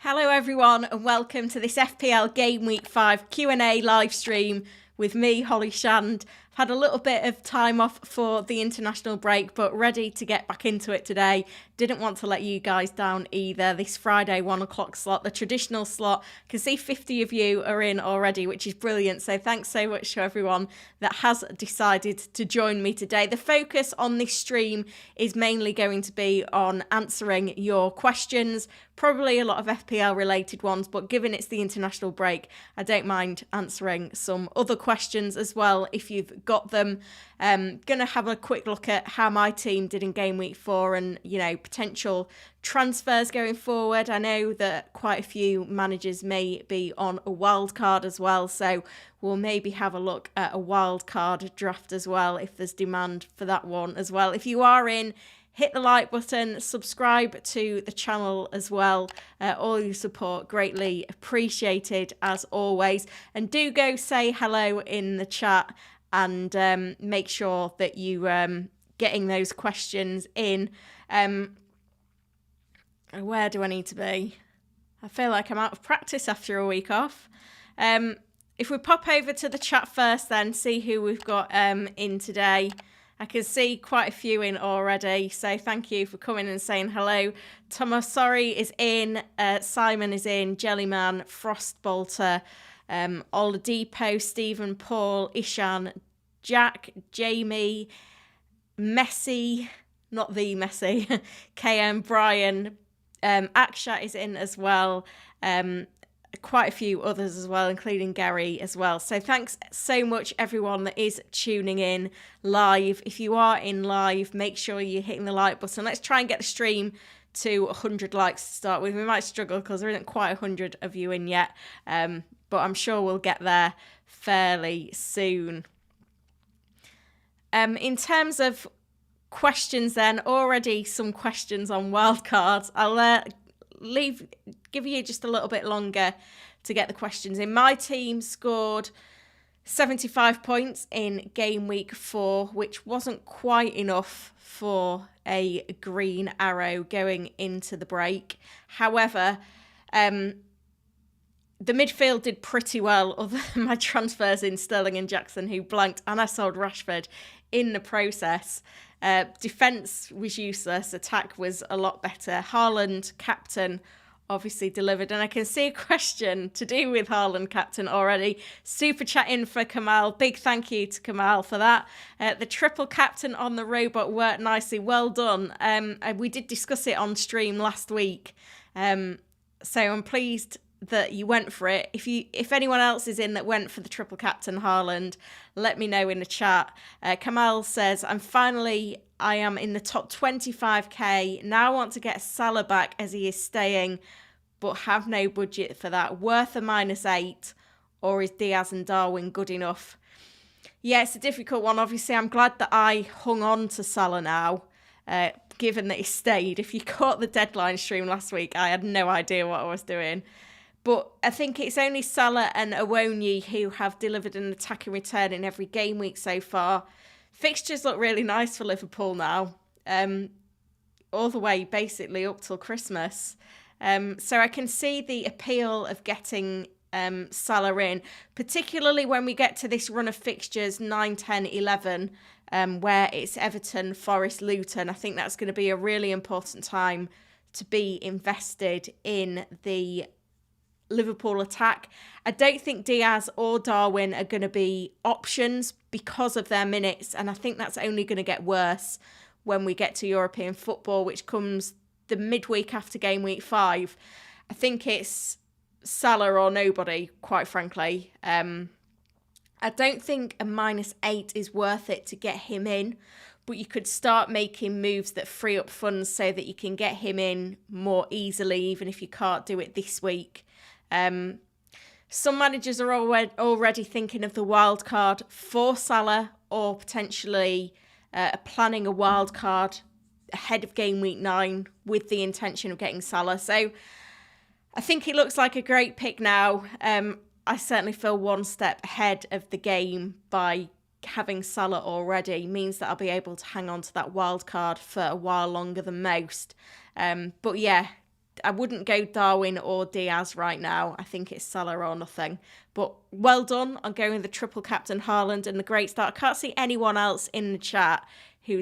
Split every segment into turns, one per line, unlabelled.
Hello everyone and welcome to this FPL Gameweek 5 Q&A live stream with me, Holly Shand. I've had a little bit of time off for the international break, but ready to get back into it today. Didn't want to let you guys down either. This Friday 1 o'clock slot, the traditional slot. I can see 50 of you are in already, which is brilliant. So thanks so much to everyone that has decided to join me today. The focus on this stream is mainly going to be on answering your questions, probably a lot of FPL related ones, but given it's the international break, I don't mind answering some other questions as well if you've got them. Gonna have a quick look at how my team did in game week 4 and, you know, potential transfers going forward. I know that quite a few managers may be on a wildcard as well, so we'll maybe have a look at a wildcard draft as well if there's demand for that one as well. If you are in, hit the like button, subscribe to the channel as well. All your support greatly appreciated as always. And do go say hello in the chat and make sure that you getting those questions in. Where do I need to be? I feel like I'm out of practice after a week off. If we pop over to the chat first then, see who we've got in today. I can see quite a few in already, so thank you for coming and saying hello. Tomasori is in, Simon is in, Jellyman, Frostbolter, Oladipo, Stephen, Paul, Ishan, Jack, Jamie, Messi, not the Messi, KM, Brian, Akshat is in as well. Quite a few others as well, including Gary as well. So thanks so much everyone that is tuning in live. If you are in live, make sure you're hitting the like button. Let's try and get the stream to 100 likes to start with. We might struggle because there isn't quite 100 of you in yet, but I'm sure we'll get there fairly soon. In terms of questions then, already some questions on wildcards. I'll give you just a little bit longer to get the questions in. My team scored 75 points in game week 4, which wasn't quite enough for a green arrow going into the break. However, the midfield did pretty well other than my transfers in Sterling and Jackson, who blanked, and I sold Rashford in the process. Defence was useless. Attack was a lot better. Haaland, captain, obviously delivered. And I can see a question to do with Haaland, captain already. Super chat in for Kamal. Big thank you to Kamal for that. The triple captain on the robot worked nicely. Well done. We did discuss it on stream last week. So I'm pleased that you went for it. If anyone else is in that went for the triple captain Haaland, let me know in the chat. Kamal says, I am in the top 25k. Now I want to get Salah back as he is staying, but have no budget for that. Worth a -8, or is Diaz and Darwin good enough? Yeah, it's a difficult one. Obviously, I'm glad that I hung on to Salah now, given that he stayed. If you caught the deadline stream last week, I had no idea what I was doing. But I think it's only Salah and Awoniyi who have delivered an attacking return in every game week so far. Fixtures look really nice for Liverpool now, all the way basically up till Christmas. So I can see the appeal of getting Salah in, particularly when we get to this run of fixtures 9, 10, 11, where it's Everton, Forest, Luton. I think that's going to be a really important time to be invested in the Liverpool attack. I don't think Diaz or Darwin are going to be options because of their minutes, and I think that's only going to get worse when we get to European football, which comes the midweek after game week 5. I think it's Salah or nobody, quite frankly. I don't think a -8 is worth it to get him in, but you could start making moves that free up funds so that you can get him in more easily, even if you can't do it this week. Some managers are already thinking of the wild card for Salah, or potentially planning a wild card ahead of game week 9 with the intention of getting Salah. So I think it looks like a great pick now. I certainly feel one step ahead of the game by having Salah already. Means that I'll be able to hang on to that wild card for a while longer than most. But yeah, I wouldn't go Darwin or Diaz right now. I think it's Salah or nothing. But well done on going the triple captain Haaland and the great start. I can't see anyone else in the chat who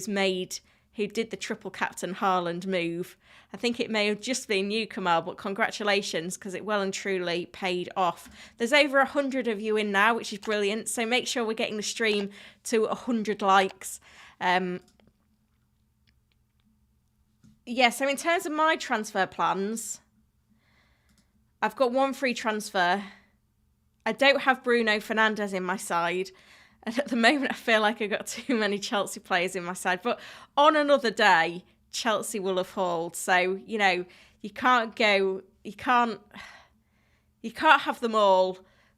did the triple captain Haaland move. I think it may have just been you, Kamal, but congratulations, because it well and truly paid off. There's over 100 of you in now, which is brilliant. So make sure we're getting the stream to 100 likes. Yeah, so in terms of my transfer plans, I've got one free transfer. I don't have Bruno Fernandes in my side. And at the moment, I feel like I've got too many Chelsea players in my side. But on another day, Chelsea will have hauled. So, you know, you can't have them all.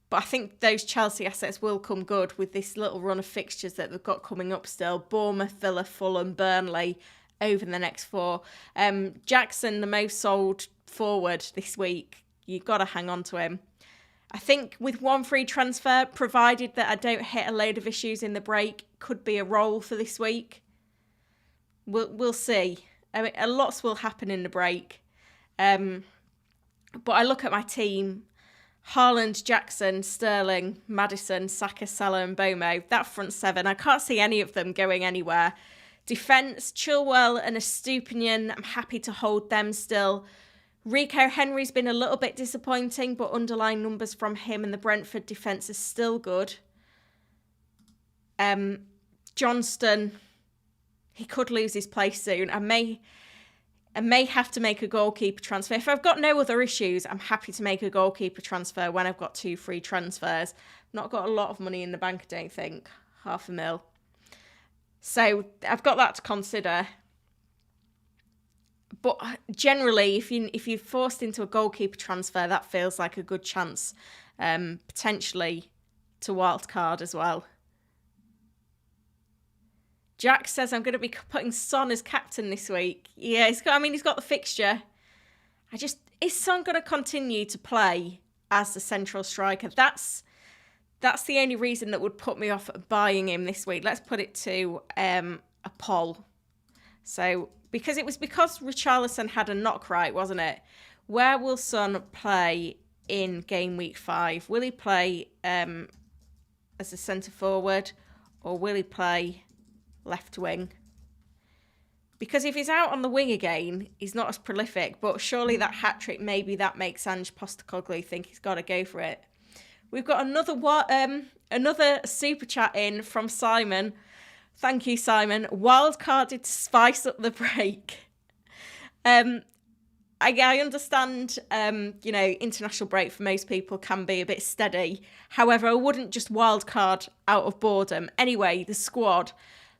But I think those Chelsea assets will come good with this little run of fixtures that they've got coming up still. Bournemouth, Villa, Fulham, Burnley over the next 4. Jackson, the most sold forward this week. You've got to hang on to him. I think with one free transfer, provided that I don't hit a load of issues in the break, could be a roll for this week. We'll see. I mean, a lot will happen in the break. But I look at my team: Haaland, Jackson, Sterling, Maddison, Saka, Salah and Bomo. That front 7, I can't see any of them going anywhere. Defence, Chilwell and Estupinian, I'm happy to hold them still. Rico Henry's been a little bit disappointing, but underlying numbers from him and the Brentford defence is still good. Johnston, he could lose his place soon. I may have to make a goalkeeper transfer. If I've got no other issues, I'm happy to make a goalkeeper transfer when I've got 2 free transfers. Not got a lot of money in the bank, I don't think. £500,000. So I've got that to consider. But generally, if you're forced into a goalkeeper transfer, that feels like a good chance, potentially to wildcard as well. Jack says I'm going to be putting Son as captain this week. Yeah, he's got the fixture. Is Son going to continue to play as the central striker? That's the only reason that would put me off buying him this week. Let's put it to a poll. So, because Richarlison had a knock, right, wasn't it? Where will Son play in Game Week 5? Will he play as a centre forward, or will he play left wing? Because if he's out on the wing again, he's not as prolific. But surely that hat trick, maybe that makes Ange Postecoglou think he's got to go for it. We've got another super chat in from Simon. Thank you, Simon. Wildcarded to spice up the break. I understand, international break for most people can be a bit steady. However, I wouldn't just wildcard out of boredom. Anyway, the squad: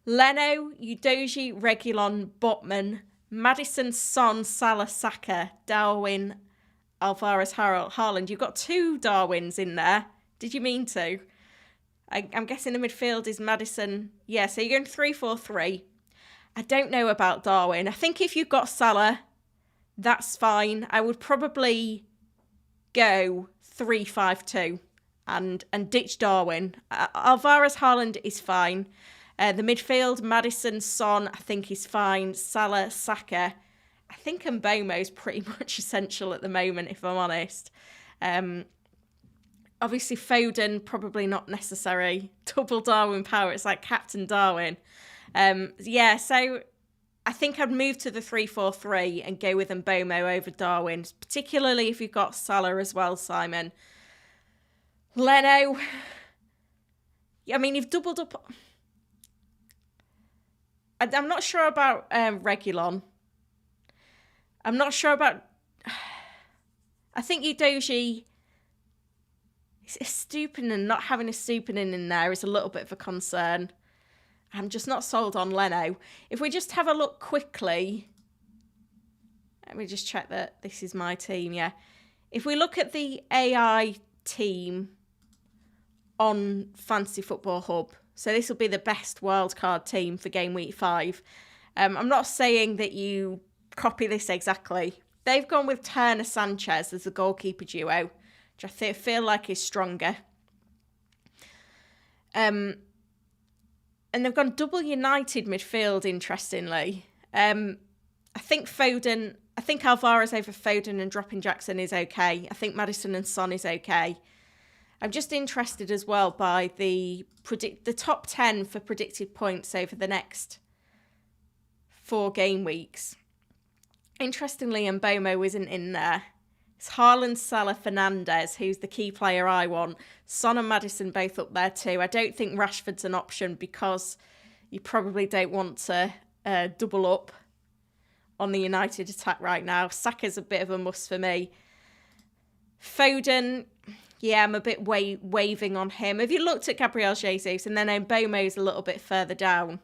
Leno, Udogie, Reguilon, Botman, Maddison, Son, Salah, Saka, Darwin, Alvarez, Haaland. You've got 2 Darwins in there. Did you mean to? I'm guessing the midfield is Maddison. Yeah, so you're going 3-4-3. I don't know about Darwin. I think if you've got Salah, that's fine. I would probably go 3-5-2 and ditch Darwin. Alvarez, Haaland is fine. The midfield, Maddison, Son, I think is fine. Salah, Saka. I think Mbomo's pretty much essential at the moment, if I'm honest. Obviously, Foden, probably not necessary. Double Darwin power. It's like Captain Darwin. So I think I'd move to the 3-4-3 and go with Mbomo over Darwin, particularly if you've got Salah as well, Simon. Leno. I mean, you've doubled up. I'm not sure about Reguilon. I'm not sure about... I think Udogie... Estupinian, not having a Estupinian in there is a little bit of a concern. I'm just not sold on Leno. If we just have a look quickly... Let me just check that this is my team, yeah. If we look at the AI team on Fantasy Football Hub, so this will be the best wildcard team for Game Week 5. I'm not saying that you copy this exactly. They've gone with Turner Sanchez as the goalkeeper duo, which I feel like is stronger. And they've gone double United midfield, interestingly. I think Foden I think Alvarez over Foden and dropping Jackson is okay. I think Maddison and Son is okay. I'm just interested as well by the top 10 for predicted points over the next 4 game weeks. Interestingly, Mbomo isn't in there. It's Haaland, Salah, Fernandes, who's the key player I want. Son and Maddison both up there too. I don't think Rashford's an option because you probably don't want to double up on the United attack right now. Saka's a bit of a must for me. Foden, yeah, I'm a bit waving on him. Have you looked at Gabriel Jesus? And then Mbomo's a little bit further down.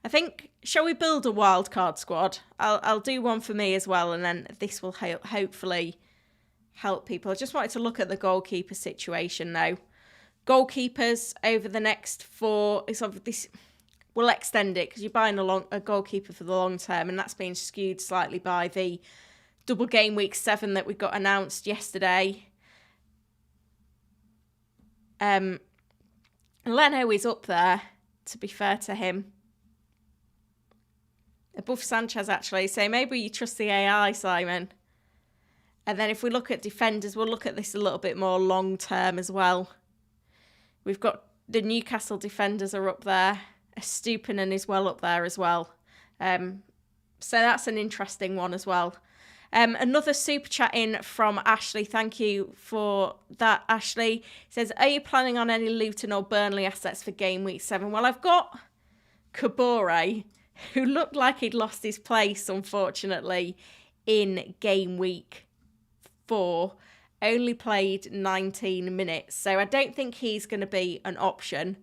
I think, shall we build a wildcard squad? I'll do one for me as well, and then this will hopefully help people. I just wanted to look at the goalkeeper situation now. Goalkeepers over the next 4, it's obviously, we'll extend it because you're buying a goalkeeper for the long term, and that's been skewed slightly by the double game week 7 that we got announced yesterday. Leno is up there, to be fair to him. Above Sanchez, actually. So maybe you trust the AI, Simon. And then if we look at defenders, we'll look at this a little bit more long term as well. We've got the Newcastle defenders are up there. Stupinan is well up there as well. So that's an interesting one as well. Another super chat in from Ashley. Thank you for that, Ashley. Says, are you planning on any Luton or Burnley assets for game week 7? Well, I've got Kabore, who looked like he'd lost his place, unfortunately, in game week 4. Only played 19 minutes. So I don't think he's going to be an option.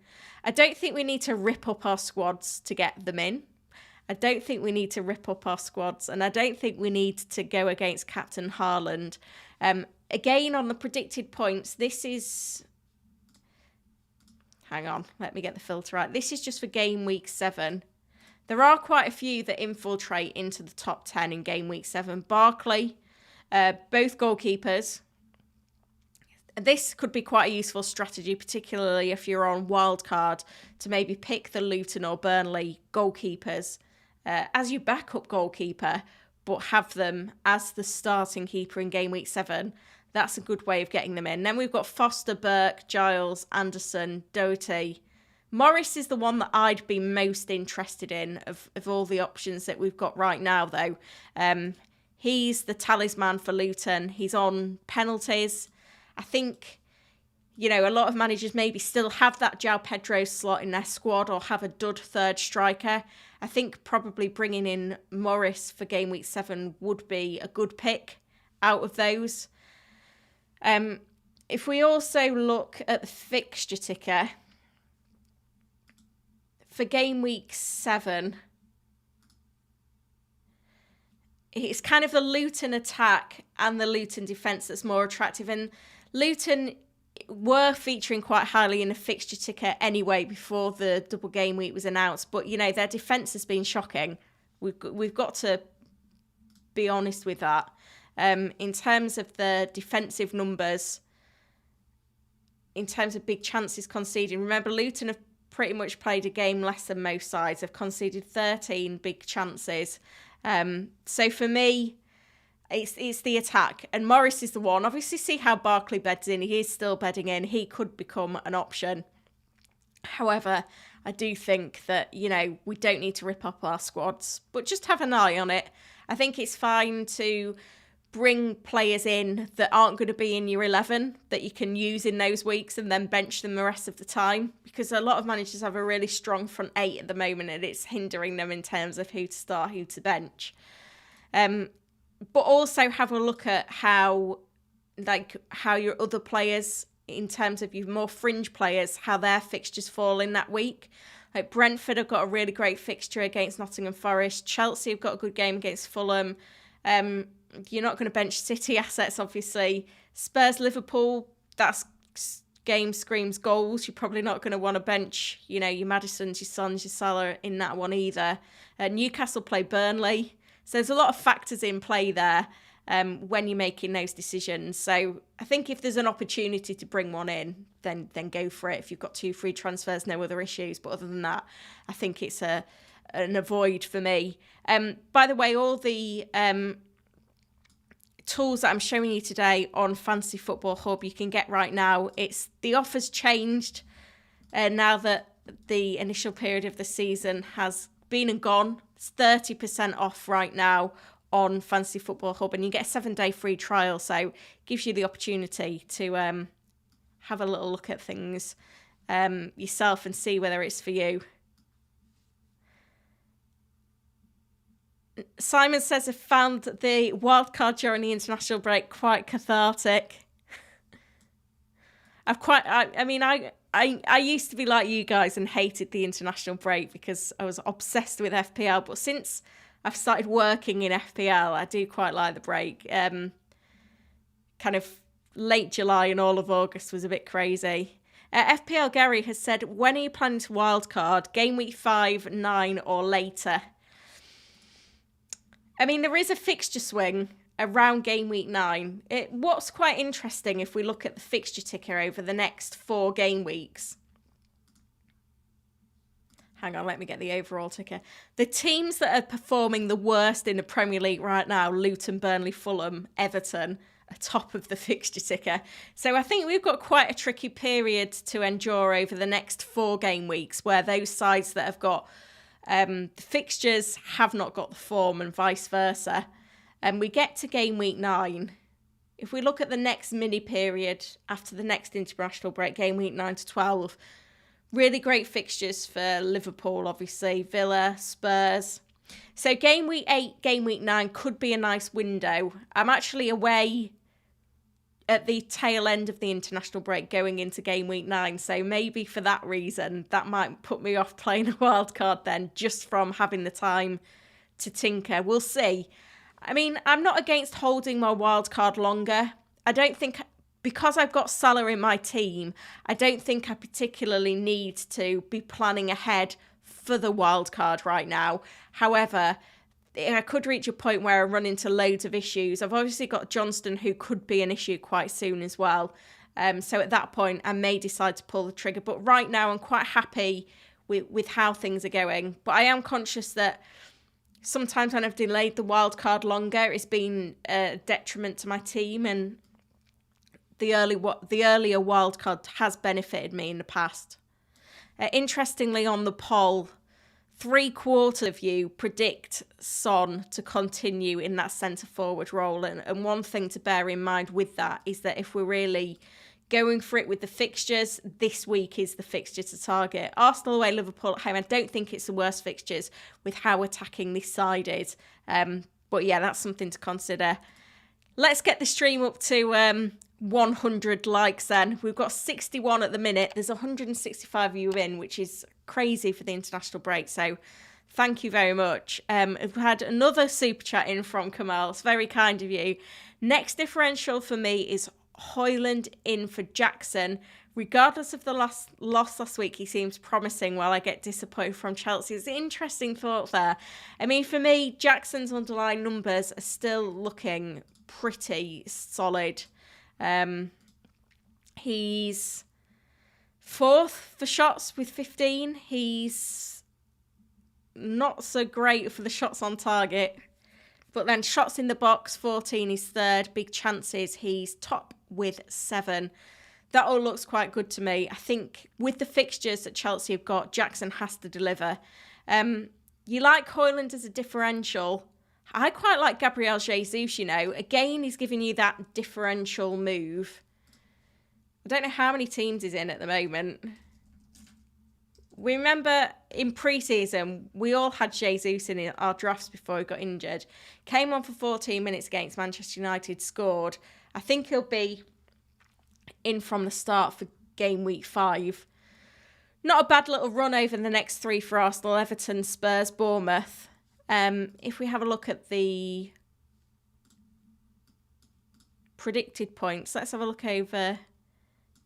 I don't think we need to rip up our squads to get them in. I don't think we need to rip up our squads, and I don't think we need to go against Captain Haaland. Again, on the predicted points, this is... Hang on, let me get the filter right. This is just for game week 7. There are quite a few that infiltrate into the top 10 in game week 7. Barkley, both goalkeepers. This could be quite a useful strategy, particularly if you're on Wildcard, to maybe pick the Luton or Burnley goalkeepers as your backup goalkeeper, but have them as the starting keeper in game week 7. That's a good way of getting them in. Then we've got Foster, Burke, Giles, Anderson, Doherty. Morris is the one that I'd be most interested in of all the options that we've got right now, though. He's the talisman for Luton. He's on penalties. I think, you know, a lot of managers maybe still have that João Pedro slot in their squad or have a dud third striker. I think probably bringing in Morris for game week 7 would be a good pick out of those. If we also look at the fixture ticker for game week 7, it's kind of the Luton attack and the Luton defence that's more attractive. And Luton were featuring quite highly in the fixture ticker anyway before the double game week was announced. But, you know, their defence has been shocking. We've got to be honest with that. In terms of the defensive numbers, in terms of big chances conceded, remember Luton have pretty much played a game less than most sides. They've conceded 13 big chances. So for me, it's the attack. And Morris is the one. Obviously, see how Barkley beds in. He is still bedding in. He could become an option. However, I do think that, you know, we don't need to rip up our squads, but just have an eye on it. I think it's fine to bring players in that aren't going to be in your 11 that you can use in those weeks and then bench them the rest of the time, because a lot of managers have a really strong front 8 at the moment and it's hindering them in terms of who to start, who to bench. But also have a look at how your other players, in terms of your more fringe players, how their fixtures fall in that week. Like Brentford have got a really great fixture against Nottingham Forest. Chelsea have got a good game against Fulham. You're not going to bench City assets, obviously. Spurs, Liverpool, that's game screams goals. You're probably not going to want to bench, you know, your Maddisons, your Sons, your Salah in that one either. Newcastle play Burnley. So there's a lot of factors in play there when you're making those decisions. So I think if there's an opportunity to bring one in, then go for it. If you've got 2 free transfers, no other issues. But other than that, I think it's an avoid for me. By the way, all the tools that I'm showing you today on Fantasy Football Hub you can get right now. The offer's changed now that the initial period of the season has been and gone. It's 30% off right now on Fantasy Football Hub, and you get a 7-day free trial, so it gives you the opportunity to have a little look at things yourself and see whether it's for you. Simon says, I found the wildcard during the international break quite cathartic. I used to be like you guys and hated the international break because I was obsessed with FPL. But since I've started working in FPL, I do quite like the break. Kind of late July and all of August was a bit crazy. FPL Gary has said, when are you planning to wildcard? Game week 5, 9 or later? I mean, there is a fixture swing around game week 9. What's quite interesting if we look at the fixture ticker over the next 4 game weeks. Hang on, let me get the overall ticker. The teams that are performing the worst in the Premier League right now, Luton, Burnley, Fulham, Everton, are top of the fixture ticker. So I think we've got quite a tricky period to endure over the next 4 game weeks where those sides that have got the fixtures have not got the form and vice versa. And we get to game week 9. If we look at the next mini period after the next international break, game week 9 to 12, really great fixtures for Liverpool, obviously, Villa, Spurs. So game week 8, game week 9 could be a nice window. I'm actually away at the tail end of the international break going into game week 9. So maybe for that reason, that might put me off playing a wild card then, just from having the time to tinker. We'll see. I mean, I'm not against holding my wild card longer. I don't think, because I've got Salah in my team, I don't think I particularly need to be planning ahead for the wild card right now. However, I could reach a point where I run into loads of issues. I've obviously got Johnston, who could be an issue quite soon as well. So at that point, I may decide to pull the trigger. But right now, I'm quite happy with how things are going. But I am conscious that sometimes when I've delayed the wild card longer, it's been a detriment to my team. And the earlier wild card has benefited me in the past. Interestingly, on the poll, 3/4 of you predict Son to continue in that centre-forward role. And one thing to bear in mind with that is that if we're really going for it with the fixtures, this week is the fixture to target. Arsenal away, Liverpool at home. I don't think it's the worst fixtures with how attacking this side is. But yeah, that's something to consider. Let's get the stream up to 100 likes then. We've got 61 at the minute. There's 165 of you in, which is crazy for the international break. So thank you very much. We've had another super chat in from Kamal. It's very kind of you. Next differential for me is Haaland in for Jackson. Regardless of the loss last week, he seems promising while I get disappointed from Chelsea. It's an interesting thought there. I mean, for me, Jackson's underlying numbers are still looking pretty solid. He's 4th for shots with 15. He's not so great for the shots on target. But then shots in the box, 14, he's 3rd. Big chances, he's top with 7. That all looks quite good to me. I think with the fixtures that Chelsea have got, Jackson has to deliver. You like Haaland as a differential. I quite like Gabriel Jesus, you know. Again, he's giving you that differential move. I don't know how many teams he's in at the moment. We remember in pre-season, we all had Jesus in our drafts before he got injured. Came on for 14 minutes against Manchester United, scored. I think he'll be in from the start for game week 5. Not a bad little run over the next 3 for Arsenal, Everton, Spurs, Bournemouth. If we have a look at the predicted points, let's have a look over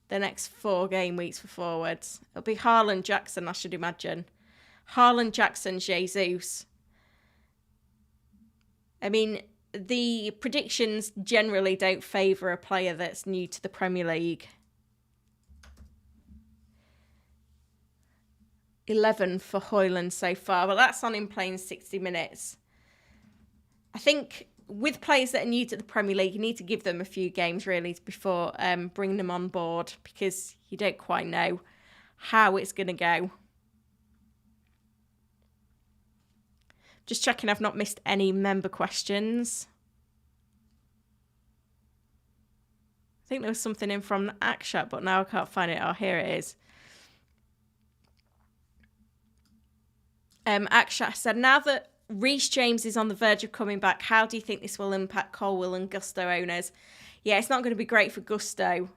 the next 4 game weeks for forwards. It'll be Haaland, Jackson, I should imagine. Haaland, Jackson, Jesus. I mean, the predictions generally don't favour a player that's new to the Premier League. 11 for Haaland so far, but that's on him playing 60 minutes. I think with players that are new to the Premier League, you need to give them a few games really before bringing them on board, because you don't quite know how it's going to go. Just checking I've not missed any member questions. I think there was something in from Akshat, but now I can't find it. Oh, here it is. Akshat said, now that Reece James is on the verge of coming back, how do you think this will impact Colwill and Gusto owners? Yeah, it's not going to be great for Gusto.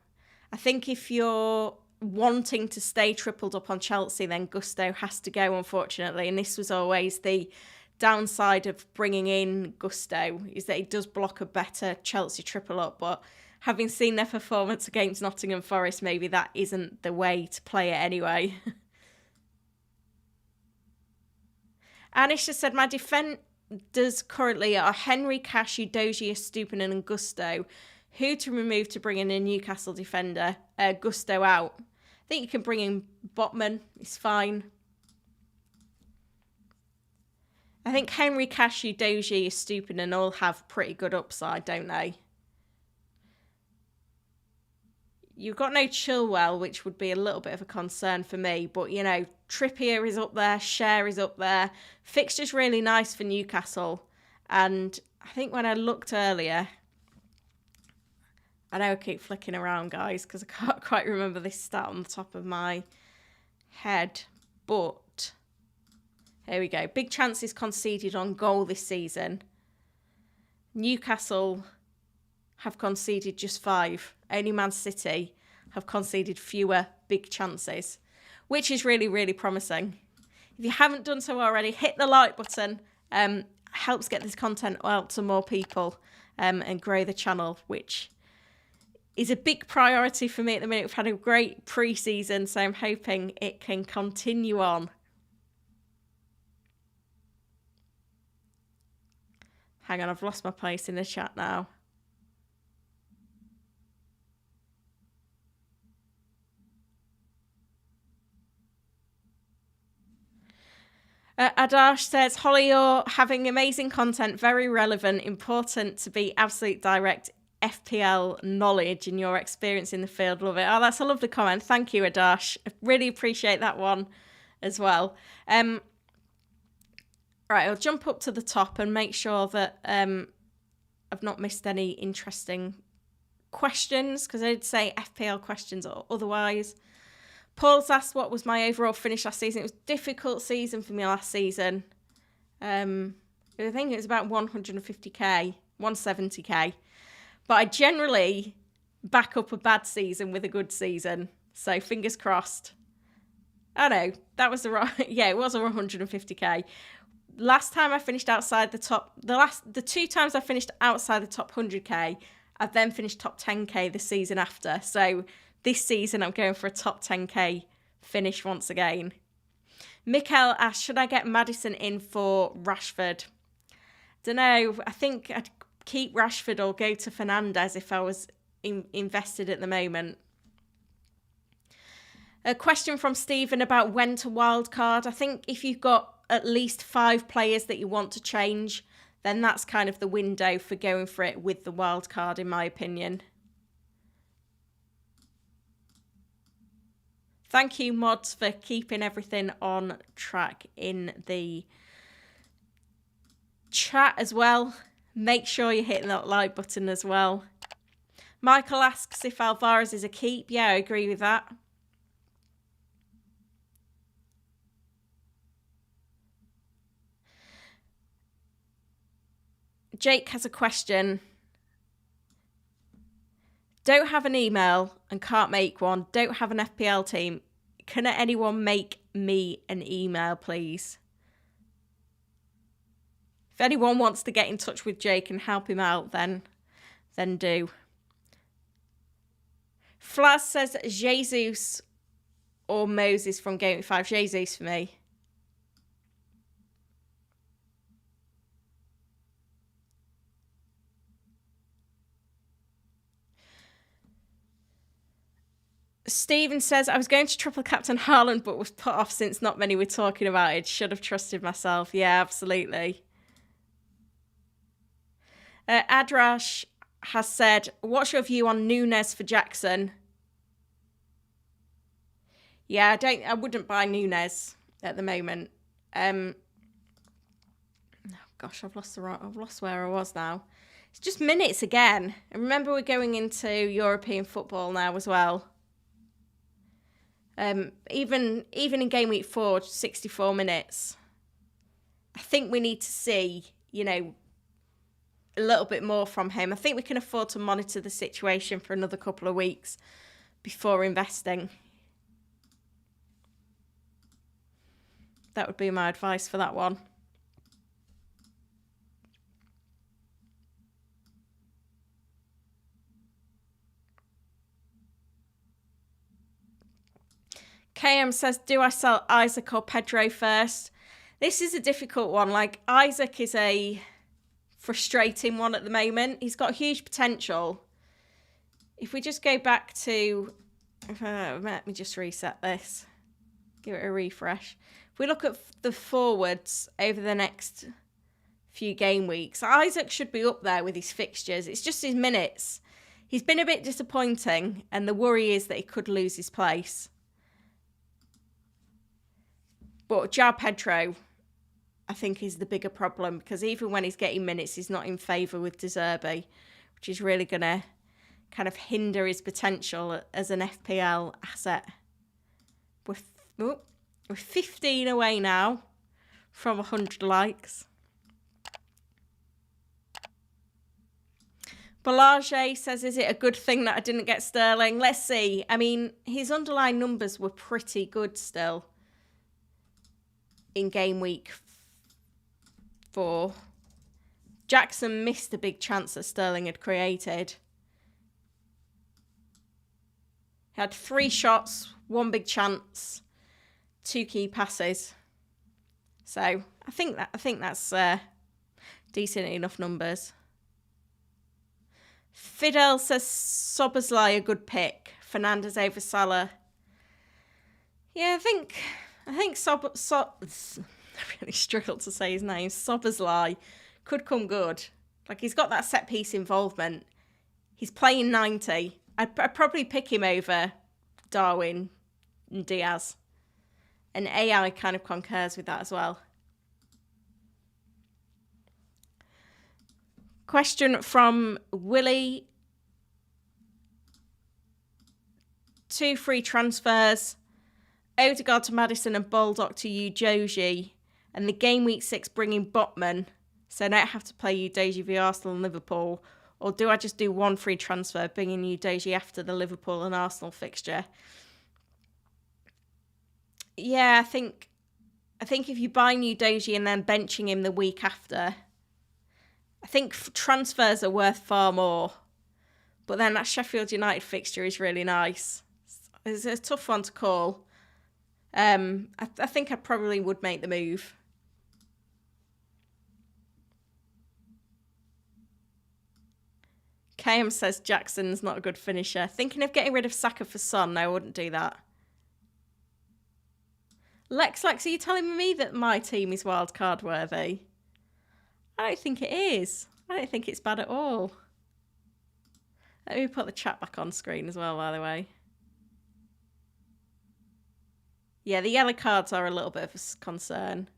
I think if you're wanting to stay tripled up on Chelsea, then Gusto has to go, unfortunately. And this was always the downside of bringing in Gusto, is that it does block a better Chelsea triple up. But having seen their performance against Nottingham Forest, maybe that isn't the way to play it anyway. Anish has said, my defenders currently are Henry, Cash, Udogie, Estupiñán and Gusto. Who to remove to bring in a Newcastle defender? Gusto out. I think you can bring in Botman. It's fine. I think Henry, Cash, Udogie, Estupiñán all have pretty good upside, don't they? You've got no Chilwell, which would be a little bit of a concern for me. But, you know, Trippier is up there. Schär is up there. Fixture's really nice for Newcastle. And I think when I looked earlier, I know I keep flicking around, guys, because I can't quite remember this stat on the top of my head. But here we go. Big chances conceded on goal this season. Newcastle have conceded just 5. Only Man City have conceded fewer big chances, which is really, really promising. If you haven't done so already, hit the like button. Helps get this content out to more people and grow the channel, which is a big priority for me at the minute. We've had a great pre-season, so I'm hoping it can continue on. Hang on, I've lost my place in the chat now. Adash says, Holly, you're having amazing content, very relevant, important to be absolute direct FPL knowledge and your experience in the field. Love it. Oh, that's a lovely comment. Thank you, Adash. I really appreciate that one as well. Right, I'll jump up to the top and make sure that I've not missed any interesting questions, because I'd say FPL questions or otherwise. Paul's asked, what was my overall finish last season? It was a difficult season for me last season. I think it was about 150k, 170k. But I generally back up a bad season with a good season. So fingers crossed. Oh no, that was the right. Yeah, it was 150k. Last time I finished outside the top, the 2 times I finished outside the top 100k, I've then finished top 10k the season after. So this season, I'm going for a top 10k finish once again. Mikkel asked, should I get Maddison in for Rashford? Don't know. I think I'd keep Rashford or go to Fernandes if I was invested at the moment. A question from Stephen about when to wildcard. I think if you've got at least 5 players that you want to change, then that's kind of the window for going for it with the wildcard, in my opinion. Thank you, mods, for keeping everything on track in the chat as well. Make sure you're hitting that like button as well. Michael asks if Alvarez is a keep. Yeah, I agree with that. Jake has a question. Don't have an email and can't make one. Don't have an FPL team. Can anyone make me an email, please? If anyone wants to get in touch with Jake and help him out, then do. Flaz says Jesus or Moses from Gameweek 5. Jesus for me. Stephen says, I was going to triple captain Haaland, but was put off since not many were talking about it. Should have trusted myself. Yeah, absolutely. Adrash has said, what's your view on Núñez for Jackson? Yeah, I wouldn't buy Núñez at the moment. Oh gosh, I've lost where I was now. It's just minutes again. And remember, we're going into European football now as well. Even in game week 4, 64 minutes. I think we need to see, a little bit more from him. I think we can afford to monitor the situation for another couple of weeks before investing. That would be my advice for that one. KM says, do I sell Isaac or Pedro first? This is a difficult one. Like, Isaac is a frustrating one at the moment. He's got huge potential. If we just go back to... let me just reset this. Give it a refresh. If we look at the forwards over the next few game weeks, Isaac should be up there with his fixtures. It's just his minutes. He's been a bit disappointing, and the worry is that he could lose his place. But João Pedro, I think, is the bigger problem, because even when he's getting minutes, he's not in favour with De Zerbi, which is really going to kind of hinder his potential as an FPL asset. We're 15 away now from 100 likes. Balage says, is it a good thing that I didn't get Sterling? Let's see. I mean, his underlying numbers were pretty good still in game week 4. Jackson missed a big chance that Sterling had created. He had 3 shots, 1 big chance, 2 key passes. So I think that's decent enough numbers. Fidel says Szoboszlai a good pick. Fernandes over Salah. Yeah, I think I really struggled to say his name. Szoboszlai could come good. Like, he's got that set piece involvement. He's playing 90. I'd probably pick him over Darwin and Diaz. And AI kind of concurs with that as well. Question from Willie. 2 free transfers. Odegaard to Maddison and Baldock to Udogie. And the game week 6 bringing Botman. So I don't have to play Udogie via Arsenal and Liverpool. Or do I just do 1 free transfer, bringing Udogie after the Liverpool and Arsenal fixture? Yeah, I think if you buy Udogie and then benching him the week after, I think transfers are worth far more. But then that Sheffield United fixture is really nice. It's a tough one to call. I think I probably would make the move. KM says Jackson's not a good finisher. Thinking of getting rid of Saka for Son? No, I wouldn't do that. Lex, are you telling me that my team is wildcard worthy? I don't think it is. I don't think it's bad at all. Let me put the chat back on screen as well, by the way. Yeah, the yellow cards are a little bit of a concern.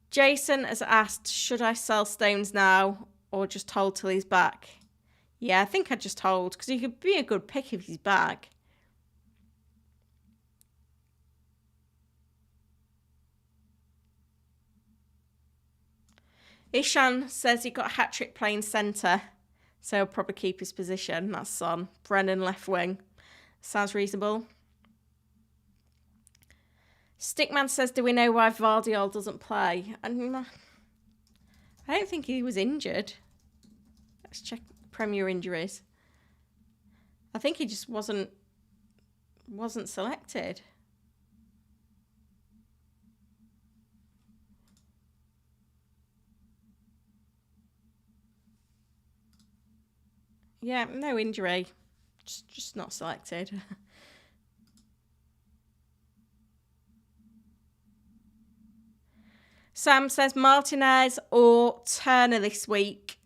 Jason has asked, should I sell Stones now or just hold till he's back? Yeah, I think I'd just hold, because he could be a good pick if he's back. Ishan says he got a hat-trick playing centre, so he'll probably keep his position. That's Son. Brennan left wing. Sounds reasonable. Stickman says, do we know why Vardiol doesn't play? I don't think he was injured. Let's check Premier injuries. I think he just wasn't selected. Yeah, no injury. Just not selected. Sam says Martinez or Turner this week.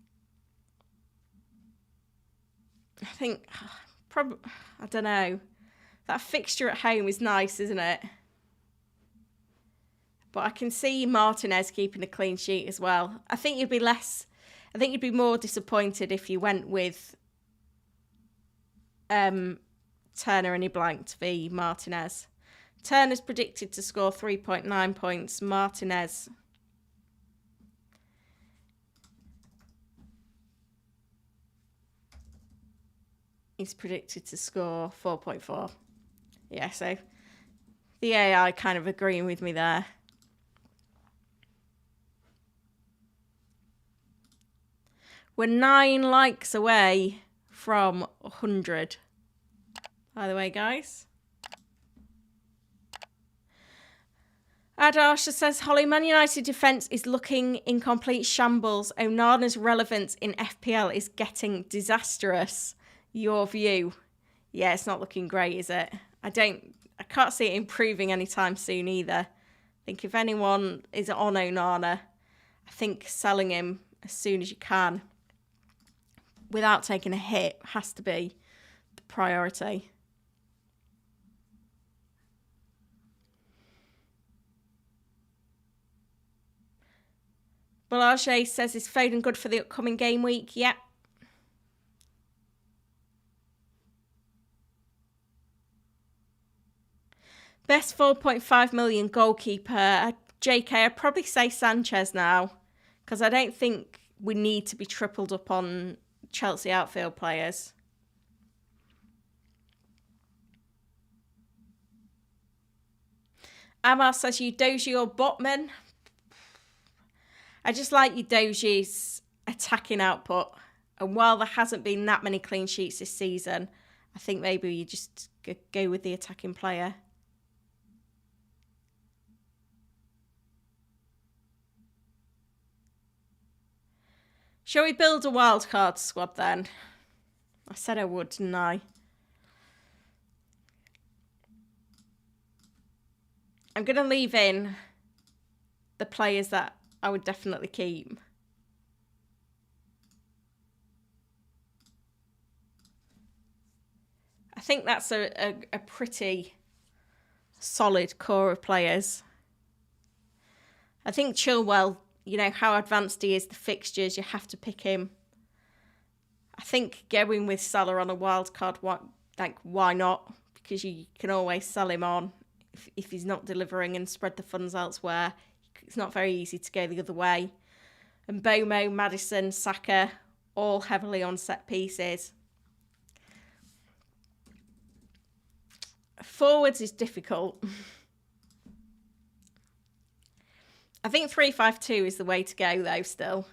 I think, probably, I don't know. That fixture at home is nice, isn't it? But I can see Martinez keeping a clean sheet as well. I think you'd be more disappointed if you went with Turner and he blanked v Martinez. Turner's predicted to score 3.9 points. Martinez is predicted to score 4.4. Yeah, so the AI kind of agreeing with me there. We're 9 likes away from 100. By the way, guys. Adarsha says, Holly, Man United defence is looking in complete shambles. Onana's relevance in FPL is getting disastrous. Your view? Yeah, it's not looking great, is it? I can't see it improving anytime soon either. I think if anyone is on Onana, I think selling him as soon as you can without taking a hit has to be the priority. Boulanger says, is Foden good for the upcoming game week? Yep. Best 4.5 million goalkeeper. JK, I'd probably say Sanchez now, because I don't think we need to be tripled up on Chelsea outfield players. Amar says, Udogie or Botman? I just like Udogie's attacking output. And while there hasn't been that many clean sheets this season, I think maybe you just go with the attacking player. Shall we build a wildcard squad then? I said I would, didn't I? I'm going to leave in the players that I would definitely keep. I think that's a pretty solid core of players. I think Chilwell, you know, how advanced he is, the fixtures, you have to pick him. I think going with Salah on a wild card, why not? Because you can always sell him on if he's not delivering and spread the funds elsewhere. It's not very easy to go the other way. And Bomo, Maddison, Saka, all heavily on set pieces. Forwards is difficult. I think 3-5-2 is the way to go, though, still.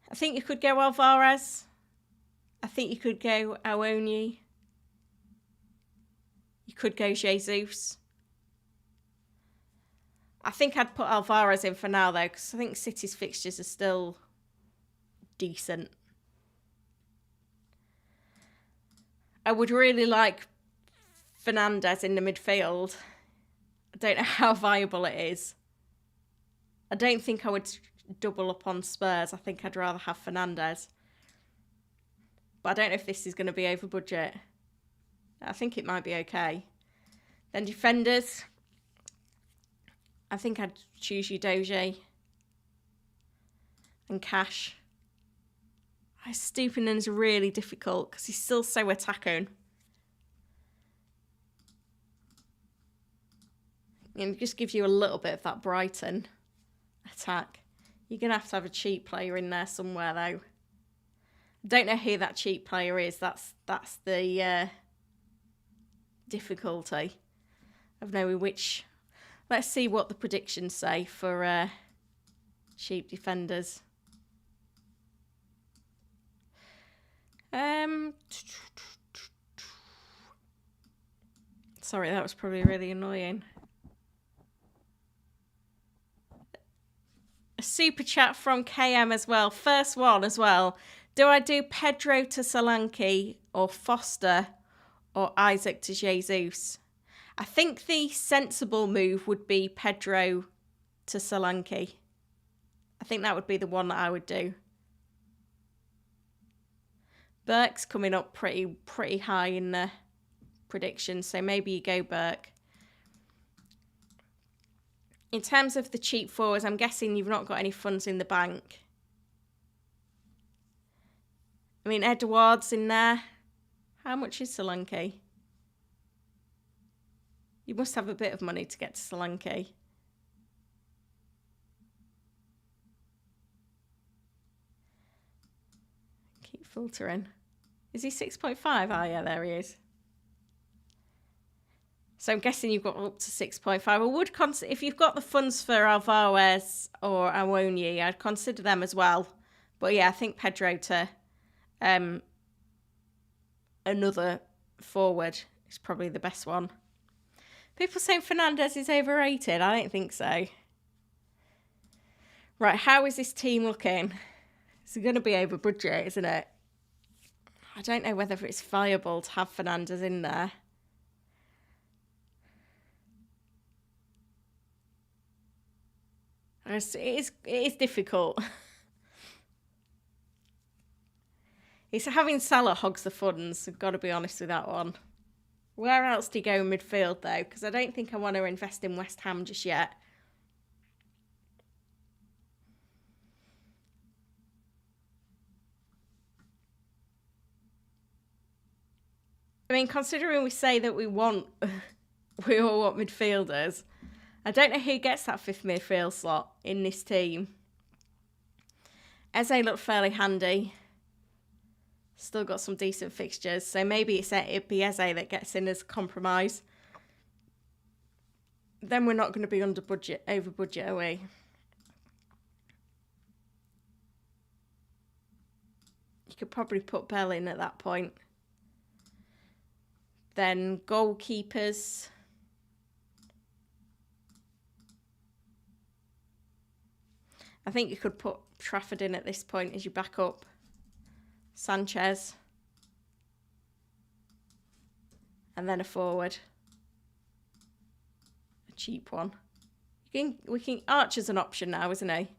I think you could go Alvarez. I think you could go Awoniyi. You could go Jesus. I think I'd put Alvarez in for now, though, because I think City's fixtures are still decent. I would really like Fernandes in the midfield. I don't know how viable it is. I don't think I would double up on Spurs. I think I'd rather have Fernandes. But I don't know if this is going to be over budget. I think it might be okay. Then defenders. I think I'd choose Udogie and Cash. Stupinan's really difficult because he's still so attacking. And it just gives you a little bit of that Brighton attack. You're going to have a cheap player in there somewhere, though. I don't know who that cheap player is. That's the difficulty of knowing which. Let's see what the predictions say for cheap defenders. Sorry, that was probably really annoying. A super chat from KM as well. First one as well. Do I do Pedro to Solanke or Foster or Isaac to Jesus? I think the sensible move would be Pedro to Solanke. I think that would be the one that I would do. Burke's coming up pretty high in the prediction, so maybe you go Burke. In terms of the cheap forwards, I'm guessing you've not got any funds in the bank. I mean, Edouard's in there. How much is Solanke? You must have a bit of money to get to Solanke. Keep filtering. Is he 6.5? Oh, yeah, there he is. So I'm guessing you've got up to 6.5. I would consider, if you've got the funds for Alvarez or Awoniyi, I'd consider them as well. But yeah, I think Pedro to another forward is probably the best one. People saying Fernandes is overrated. I don't think so. Right, how is this team looking? It's going to be over budget, isn't it? I don't know whether it's viable to have Fernandes in there. It is difficult. It's having Salah hogs the funds. I've got to be honest with that one. Where else do you go in midfield, though? Because I don't think I want to invest in West Ham just yet. I mean, considering we say that we all want midfielders, I don't know who gets that fifth midfield slot in this team. Eze looked fairly handy. Still got some decent fixtures, so maybe it'd be Eze that gets in as a compromise. Then we're not going to be over budget, are we? You could probably put Bell in at that point. Then goalkeepers. I think you could put Trafford in at this point as your backup. Sanchez. And then a forward. A cheap one. Archer's an option now, isn't he?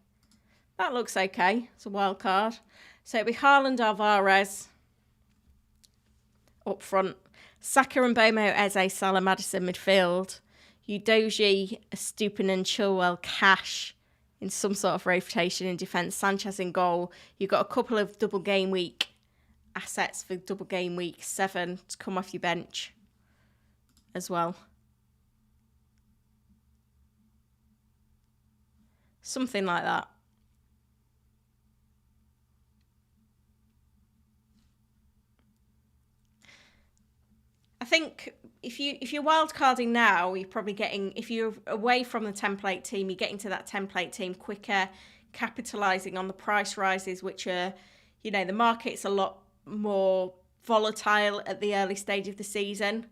That looks okay. It's a wild card. So it'll be Haaland, Alvarez up front. Saka and Bomo, Eze, Salah, Maddison midfield. Udogie, Stupin and Chilwell, Cash in some sort of rotation in defence. Sanchez in goal. You've got a couple of double game week assets for double game week 7 to come off your bench as well. Something like that. I think if you're wildcarding now, you're probably getting, if you're away from the template team, you're getting to that template team quicker, capitalising on the price rises, which are, the market's a lot more volatile at the early stage of the season.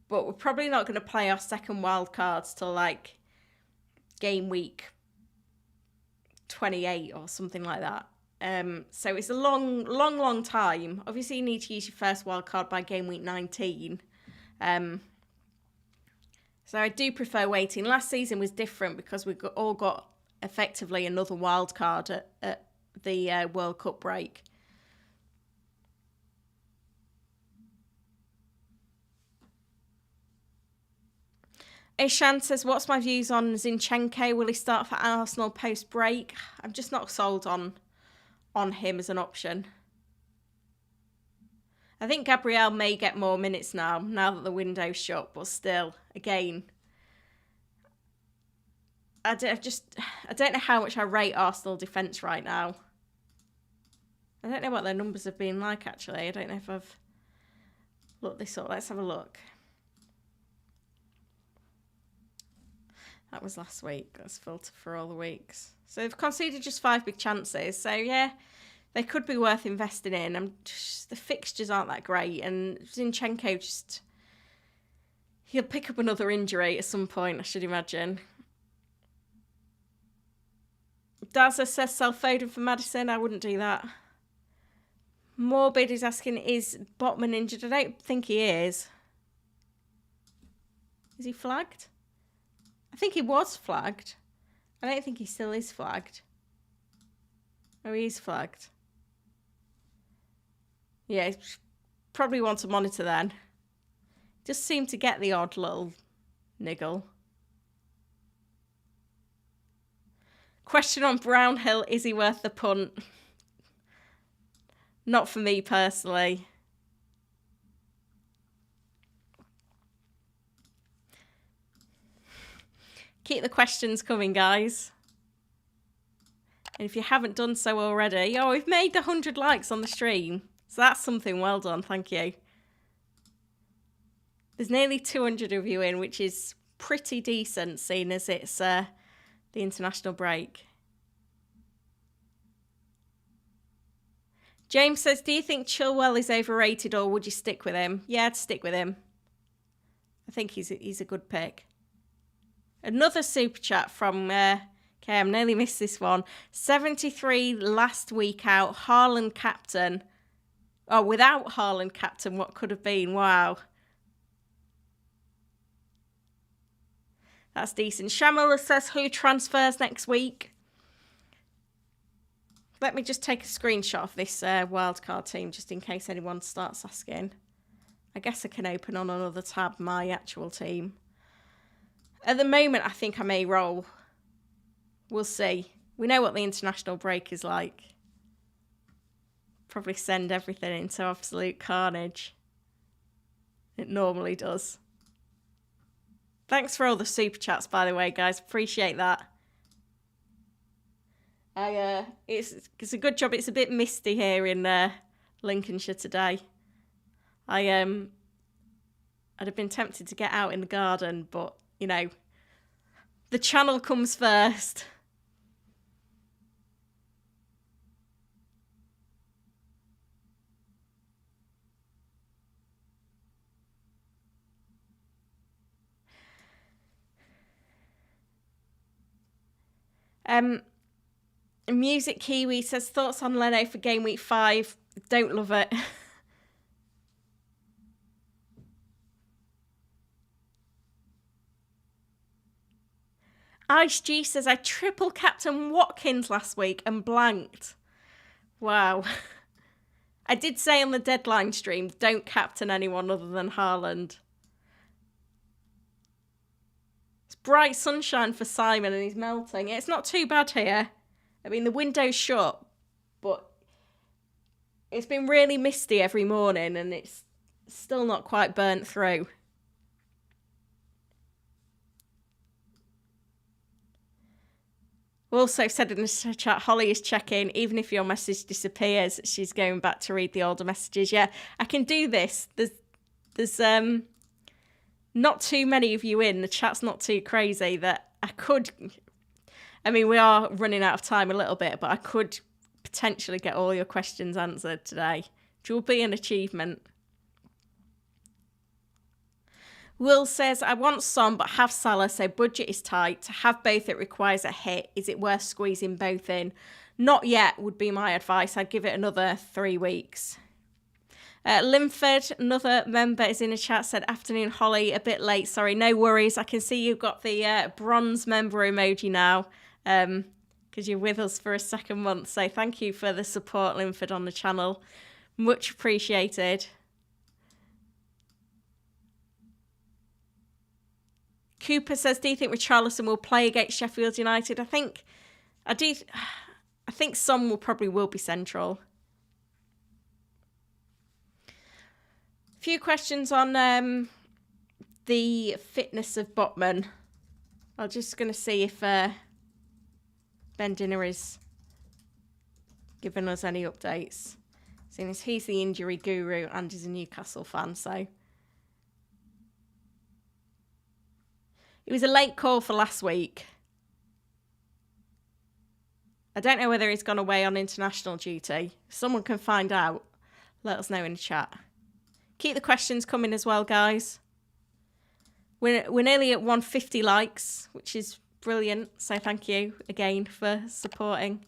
But we're probably not going to play our second wildcards till like game week 28 or something like that. So it's a long time. Obviously, you need to use your first wildcard by game week 19. So I do prefer waiting. Last season was different because we all got effectively another wildcard at the World Cup break. Ishan says, what's my views on Zinchenko? Will he start for Arsenal post-break? I'm just not sold on him as an option. I think Gabriel may get more minutes now that the window's shut, but still, again, I don't know how much I rate Arsenal defence right now. I don't know what their numbers have been like, actually. I don't know if I've looked this up. Let's have a look. That was last week. Let's filter for all the weeks. So they've conceded just 5 big chances. So, yeah, they could be worth investing in. The fixtures aren't that great. And Zinchenko he'll pick up another injury at some point, I should imagine. Daza says sell Foden for Maddison. I wouldn't do that. Morbid is asking, is Botman injured? I don't think he is. Is he flagged? I think he was flagged. I don't think he still is flagged. Oh, he is flagged. Yeah, probably want to monitor then. Just seem to get the odd little niggle. Question on Brownhill, is he worth the punt? Not for me personally. Keep the questions coming, guys. And if you haven't done so already, oh, we've made 100 likes on the stream. So that's something well done, thank you. There's nearly 200 of you in, which is pretty decent, seeing as it's the international break. James says, do you think Chilwell is overrated or would you stick with him? Yeah, I'd stick with him. I think he's a good pick. Another super chat from, okay, I nearly missed this one. 73 last week out, Haaland captain. Oh, without Haaland captain, what could have been? Wow. That's decent. Shamila says, who transfers next week? Let me just take a screenshot of this wildcard team just in case anyone starts asking. I guess I can open on another tab my actual team. At the moment, I think I may roll. We'll see. We know what the international break is like. Probably send everything into absolute carnage. It normally does. Thanks for all the super chats, by the way, guys. Appreciate that. It's a good job. It's a bit misty here in Lincolnshire today. I'd have been tempted to get out in the garden, but you know, the channel comes first. Music Kiwi says, thoughts on Leno for Game Week 5? Don't love it. Ice G says, I triple captain Watkins last week and blanked. Wow. I did say on the deadline stream, don't captain anyone other than Haaland. It's bright sunshine for Simon and he's melting. It's not too bad here. I mean, the window's shut, but it's been really misty every morning and it's still not quite burnt through. Also said in the chat, Holly is checking. Even if your message disappears, she's going back to read the older messages. Yeah, I can do this. There's not too many of you in. The chat's not too crazy that I could... I mean, we are running out of time a little bit, but I could potentially get all your questions answered today, which will be an achievement. Will says, I want Son but have Salah, so budget is tight. To have both, it requires a hit. Is it worth squeezing both in? Not yet would be my advice. I'd give it another 3 weeks. Linford, another member, is in the chat, said, afternoon, Holly, a bit late. Sorry, no worries. I can see you've got the bronze member emoji now because you're with us for a second month. So thank you for the support, Linford, on the channel. Much appreciated. Cooper says, do you think Richarlison will play against Sheffield United? I think some will be central. A few questions on the fitness of Botman. I'm just going to see if Ben Dinner is giving us any updates. Seeing as he's the injury guru and is a Newcastle fan, so... It was a late call for last week. I don't know whether he's gone away on international duty. If someone can find out, let us know in the chat. Keep the questions coming as well, guys. We're nearly at 150 likes, which is brilliant. So thank you again for supporting.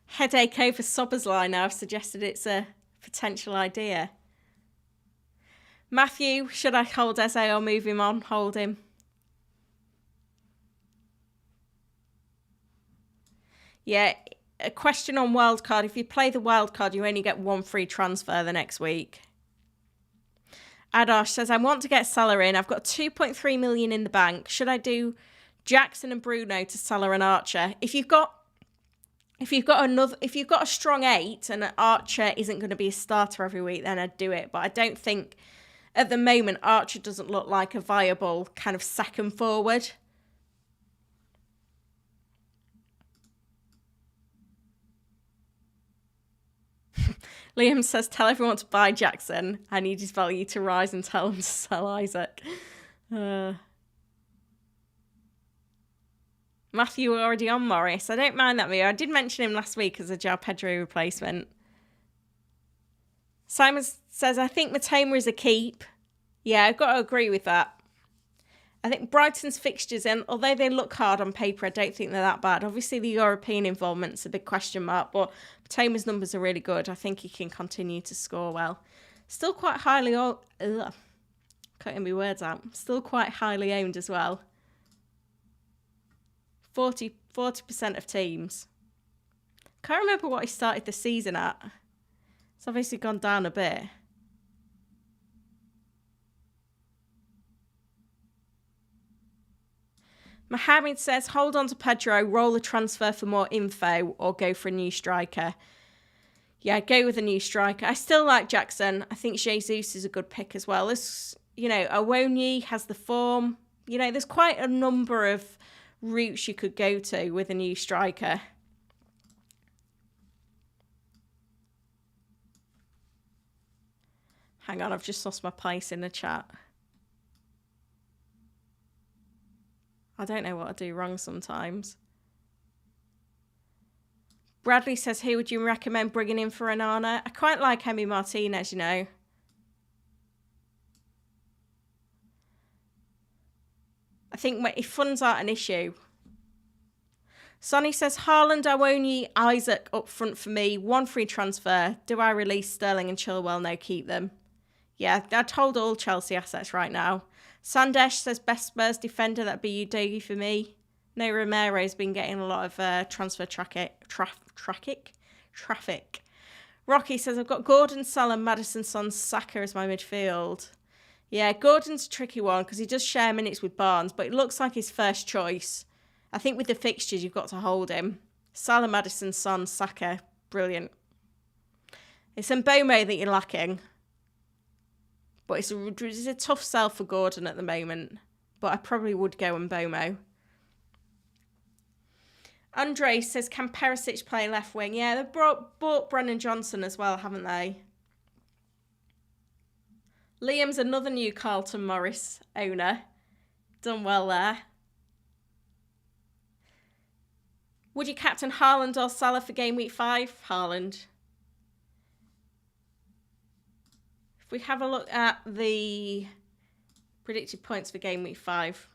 Headache over Sober's line now. I've suggested it's a potential idea. Matthew, should I hold Eze or move him on? Hold him. Yeah, a question on Wildcard. If you play the Wildcard, you only get one free transfer the next week. Adash says, I want to get Salah in. I've got 2.3 million in the bank. Should I do Jackson and Bruno to Salah and Archer? If you've got a strong 8 and Archer isn't going to be a starter every week, then I'd do it. But I don't think at the moment Archer doesn't look like a viable kind of second forward. Liam says, tell everyone to buy Jackson. I need his value to rise and tell him to sell Isaac. Matthew already on Morris. I don't mind that move. I did mention him last week as a João Pedro replacement. Simon says, I think Matoma is a keep. Yeah, I've got to agree with that. I think Brighton's fixtures, and although they look hard on paper, I don't think they're that bad. Obviously, the European involvement's a big question mark, but Matoma's numbers are really good. I think he can continue to score well. Still quite highly owned. Cutting my words out. Still quite highly owned as well. 40% of teams. Can't remember what he started the season at. It's obviously gone down a bit. Mohammed says, hold on to Pedro, roll the transfer for more info, or go for a new striker. Yeah, go with a new striker. I still like Jackson. I think Jesus is a good pick as well. There's, Awoniyi has the form. There's quite a number of routes you could go to with a new striker. Hang on, I've just lost my place in the chat. I don't know what I do wrong sometimes. Bradley says, who would you recommend bringing in for Onana? I quite like Emi Martinez, I think if funds aren't an issue. Sonny says, Haaland, Awoniyi, Isaac up front for me. 1 free transfer. Do I release Sterling and Chilwell? No, keep them. Yeah, I'd hold all Chelsea assets right now. Sandesh says, best Spurs defender, that'd be Udogie for me. No, Romero's been getting a lot of transfer traffic. Rocky says, I've got Gordon, Salah, Maddison, Son, Saka as my midfield. Yeah, Gordon's a tricky one because he does share minutes with Barnes, but it looks like his first choice. I think with the fixtures, you've got to hold him. Salah, Maddison, Son, Saka, brilliant. It's Mbomo that you're lacking. But it's a tough sell for Gordon at the moment. But I probably would go Mbomo. Andre says, can Perisic play left wing? Yeah, they've bought Brennan Johnson as well, haven't they? Liam's another new Carlton Morris owner. Done well there. Would you captain Haaland or Salah for game week 5? Haaland. If we have a look at the predicted points for game week 5,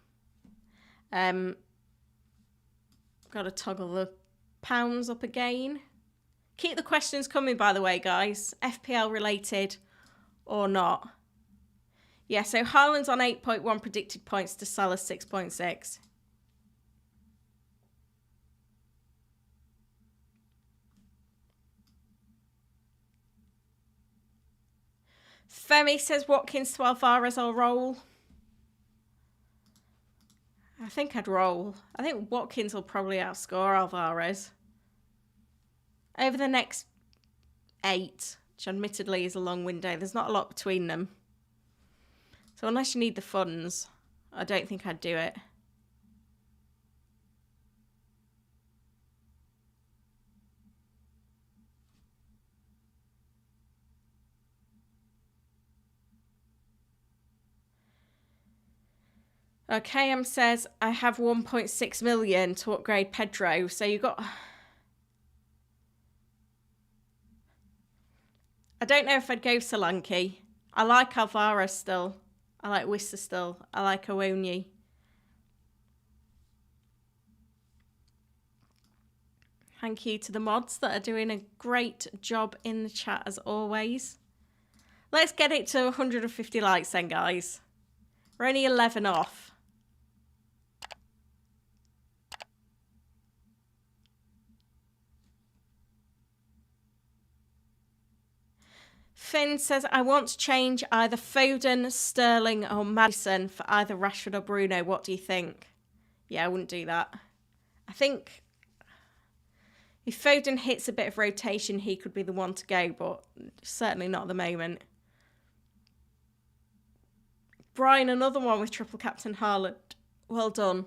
got to toggle the pounds up again. Keep the questions coming, by the way, guys. FPL related or not. Yeah, so Haaland's on 8.1 predicted points to Salah's 6.6. Femi says Watkins to Alvarez or roll. I think I'd roll. I think Watkins will probably outscore Alvarez. Over the next 8, which admittedly is a long window, there's not a lot between them. So unless you need the funds, I don't think I'd do it. KM says, I have 1.6 million to upgrade Pedro. So you got... I don't know if I'd go Solanke. I like Alvarez still. I like Wissa still. I like Awoniyi. Thank you to the mods that are doing a great job in the chat as always. Let's get it to 150 likes then, guys. We're only 11 off. Finn says, I want to change either Foden, Sterling or Maddison for either Rashford or Bruno. What do you think? Yeah, I wouldn't do that. I think if Foden hits a bit of rotation, he could be the one to go, but certainly not at the moment. Brian, another one with triple captain Haaland. Well done.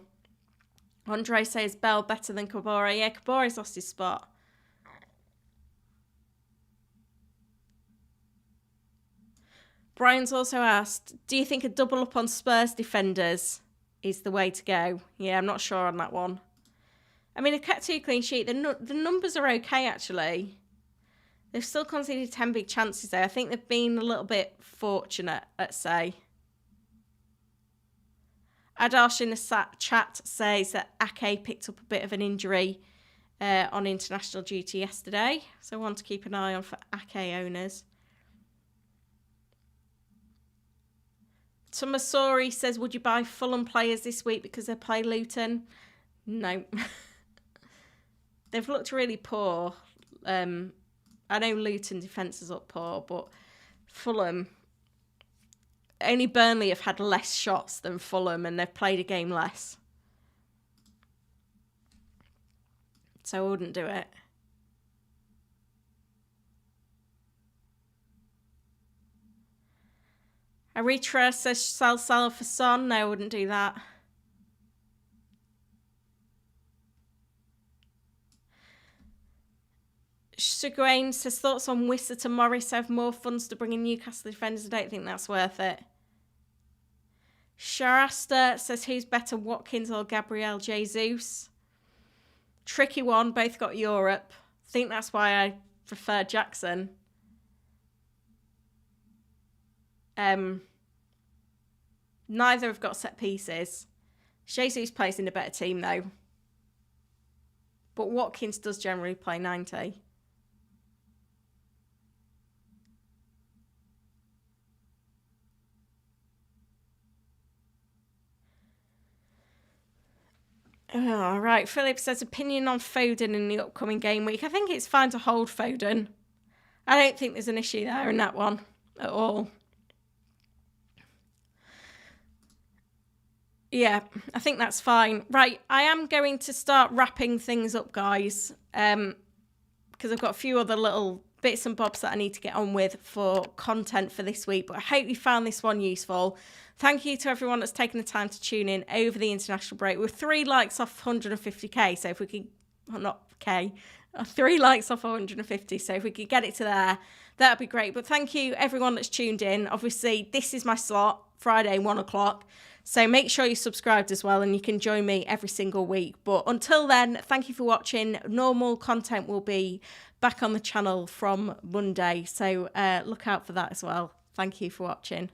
Andre says, Bell better than Kabore. Yeah, Kabore's lost his spot. Brian's also asked, do you think a double up on Spurs defenders is the way to go? Yeah, I'm not sure on that one. I mean, they've kept 2 clean sheets. The numbers are okay, actually. They've still conceded 10 big chances, though. I think they've been a little bit fortunate, let's say. Adarsh in the chat says that Ake picked up a bit of an injury on international duty yesterday. So one to keep an eye on for Ake owners. Tomasori says, would you buy Fulham players this week because they play Luton? No. They've looked really poor. I know Luton defence is up poor, but Fulham, only Burnley have had less shots than Fulham and they've played a game less. So I wouldn't do it. Aritra says sell Salah for Son. No, I wouldn't do that. Sugain says thoughts on Wissa to Morris. Have more funds to bring in Newcastle defenders. I don't think that's worth it. Sharasta says who's better, Watkins or Gabriel Jesus? Tricky one. Both got Europe. I think that's why I prefer Jackson. Neither have got set pieces. Jesus plays in a better team though. But Watkins does generally play 90. All right, Philip says opinion on Foden in the upcoming game week. I think it's fine to hold Foden. I don't think there's an issue there in that one at all. Yeah, I think that's fine. Right, I am going to start wrapping things up, guys, because I've got a few other little bits and bobs that I need to get on with for content for this week. But I hope you found this one useful. Thank you to everyone that's taken the time to tune in over the international break. We're 3 likes off 150k, so if we could, well, not K, 3 likes off 150, so if we could get it to there, that would be great. But thank you, everyone that's tuned in. Obviously, this is my slot, Friday, 1 o'clock. So make sure you're subscribed as well and you can join me every single week. But until then, thank you for watching. Normal content will be back on the channel from Monday. So look out for that as well. Thank you for watching.